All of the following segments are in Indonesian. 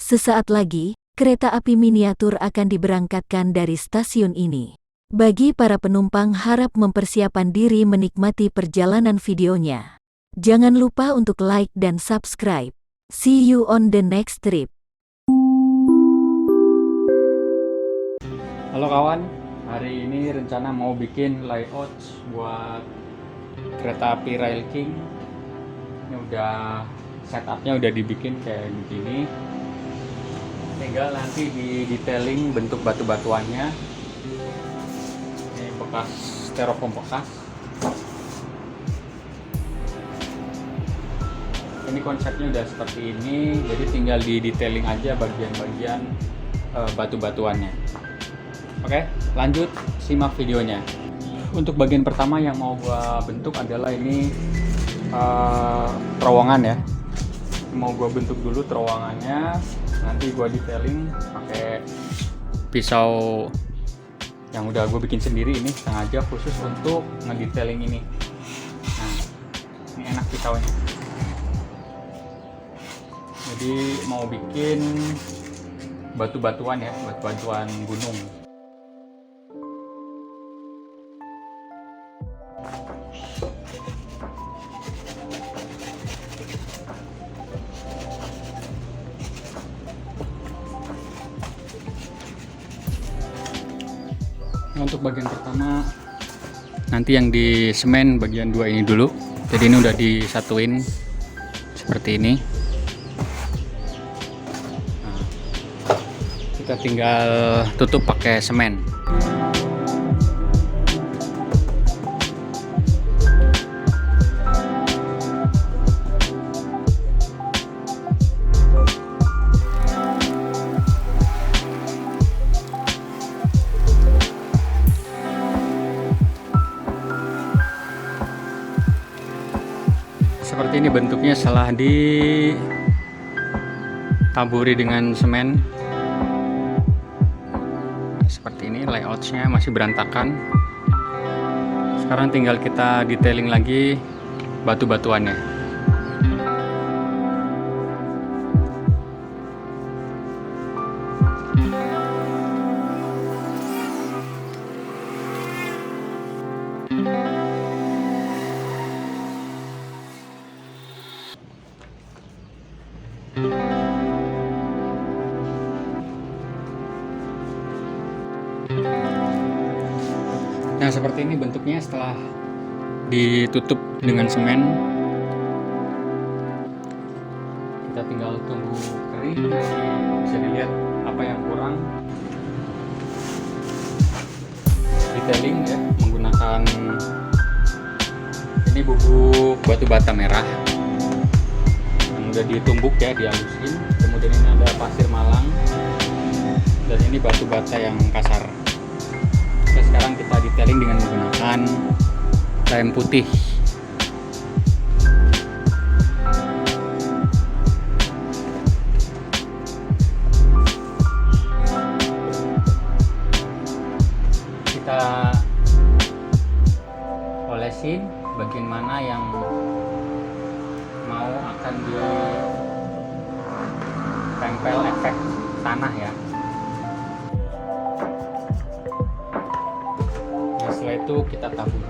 Sesaat lagi, kereta api miniatur akan diberangkatkan dari stasiun ini. Bagi para penumpang harap mempersiapkan diri menikmati perjalanan videonya. Jangan lupa untuk like dan subscribe. See you on the next trip. Halo kawan, hari ini rencana mau bikin layout buat kereta api Railking. Ini udah setupnya udah dibikin kayak begini. Tinggal nanti di detailing bentuk batu-batuannya. Ini bekas styrofoam bekas. Ini konsepnya udah seperti ini, jadi tinggal di detailing aja bagian-bagian batu-batuannya. Oke, lanjut simak videonya. Untuk bagian pertama yang mau gua bentuk adalah ini terowongan ya. Mau gua bentuk dulu terowongannya, nanti gua detailing pakai pisau yang udah gue bikin sendiri, ini sengaja khusus untuk ngedetailing ini. Nah, ini enak pisaunya. Jadi mau bikin batu-batuan ya, batu-batuan gunung. Nah, untuk bagian pertama nanti yang di semen bagian 2 ini dulu. Jadi ini udah disatuin seperti ini. Nah, kita tinggal tutup pakai semen. Seperti ini bentuknya setelah ditaburi dengan semen. Seperti ini layoutnya, masih berantakan. Sekarang tinggal kita detailing lagi batu-batuannya. Nah, seperti ini bentuknya setelah ditutup dengan semen. Kita tinggal tunggu kering. Bisa dilihat apa yang kurang. Detailing ya, menggunakan ini bubuk batu bata merah yang udah ditumbuk ya, dihalusin. Kemudian ini ada pasir malang, dan ini batu bata yang kasar. Sekarang kita detailing dengan menggunakan lem putih. Kita olesin bagian mana yang mau akan ditempel efek tanah ya. Setelah itu kita tabur.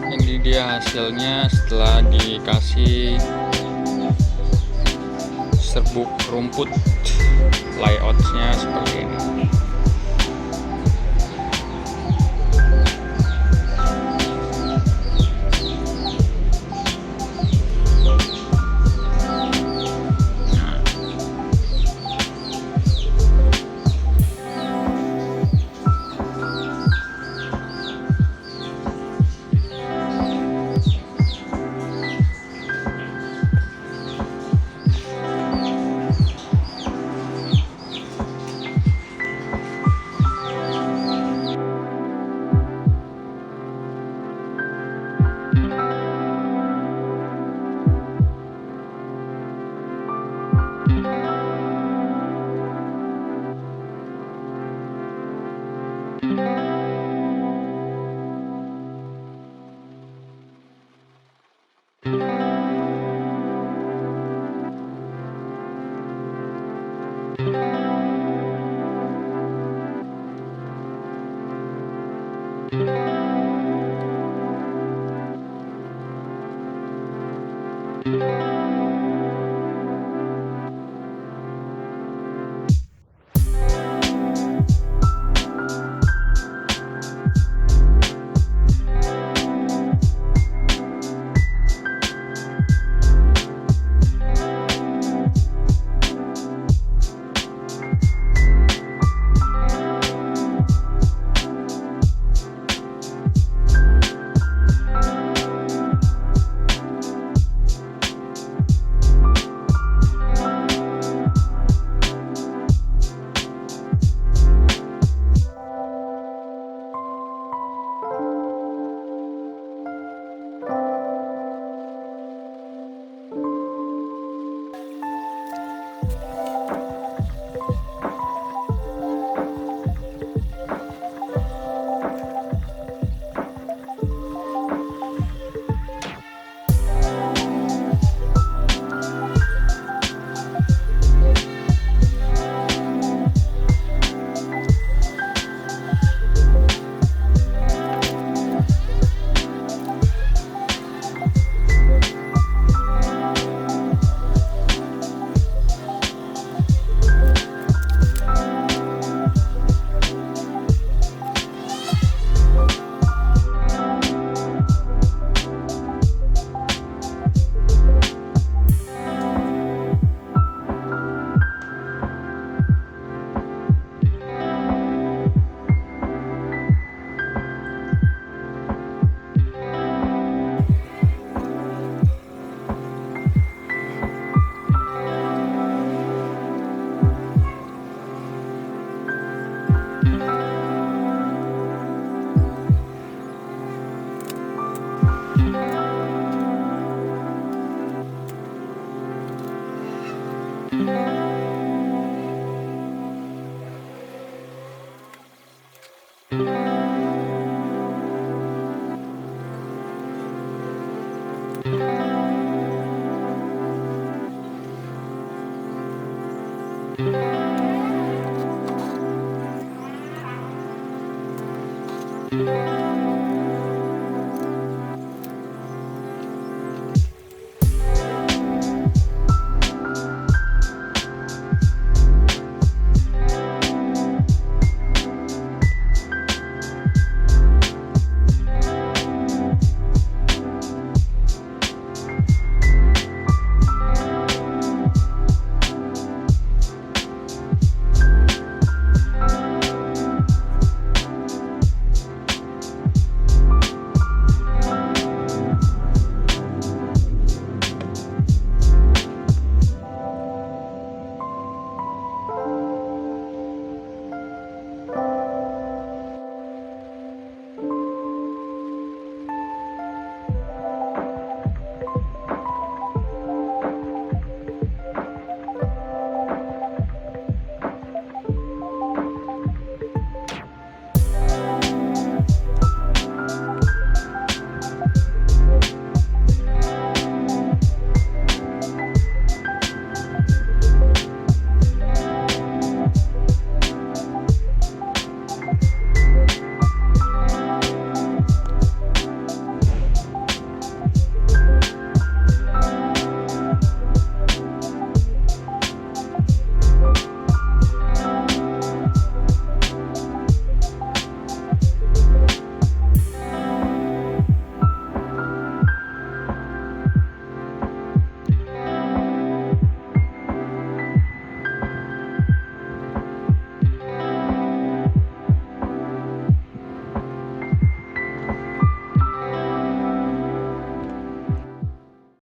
Ini dia hasilnya setelah dikasih serbuk rumput. Layoutnya seperti ini.